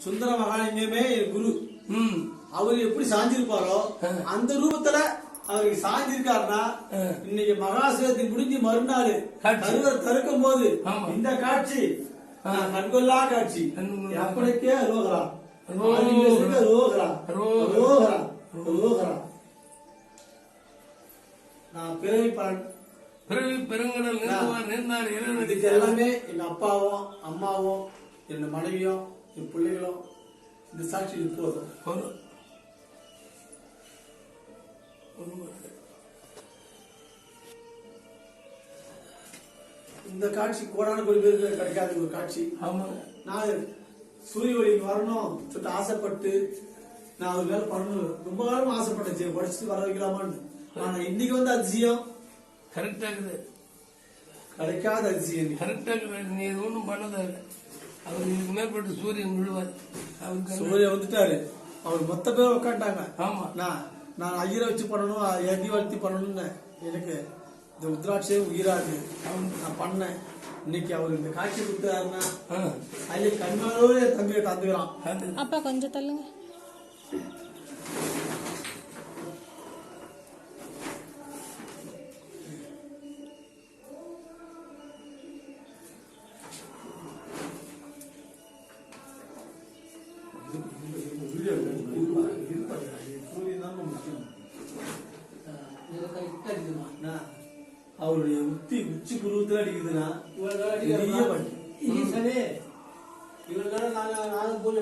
சுந்தர மகாலிங்கமே குரு. அவர் எப்படி சாஞ்சிருப்பாரோ அந்த ரூபத்துல அவருக்கு சாஞ்சிருக்காருன்னா இன்னைக்கு மகாசிவத்தை முடிஞ்சு மறுநாள் கருவர் தடுக்கும் போது இந்த காட்சி கண்கொள்ளா காட்சி. அப்படிக்கே ரோகரா ரோகரா ரோகரா ரோகரா. நான் பிறவி பெருங்கடல் இதுக்கு எல்லாமே எங்க அப்பாவும் அம்மாவும் என் மனைவியும் என் பிள்ளைகளும் இந்த சாட்சி போதும். இந்த காட்சி கோடான கோடி பேருக்கு கிடைக்காத ஒரு காட்சி. நான் சூரிய ஒளி வரணும் சொல்லிட்டு ஆசைப்பட்டு நான் அது மேல பண்ணணும் ரொம்ப காலம் ஆசைப்பட்டேன், படிச்சுட்டு வர வைக்கலாமான்னு. ஆனா இன்னைக்கு வந்து அதிசயம் கரெக்டா இருக்குது, கிடைக்காத அதிசயம் கரெக்டா இருக்குது. நீ இது ஒன்றும் பண்ணதில்லை. அவர் இதுக்கு மேற்பட்டு சூரியன் விழுவார். அவருக்கு சூரியன் வந்துட்டாரு, அவர் மொத்த பேர் உட்காந்துட்டாங்க. ஆமா, நான் ஐயரை வச்சு பண்ணணும், எதி வளர்த்தி பண்ணணும்னு எனக்கு இந்த உத்ராட்சியே உயிரா இருக்கு. நான் பண்ணேன். இன்னைக்கு அவர் இந்த காட்சி கொடுத்தாருன்னா அதுல கண்ணாலோட தம்பியை தந்துக்கிறான். அப்பா கொஞ்சம் தள்ளுங்க. அவருடைய உச்சி புருவத்துல அடிக்குதுன்னா இவர்கள் பூஜை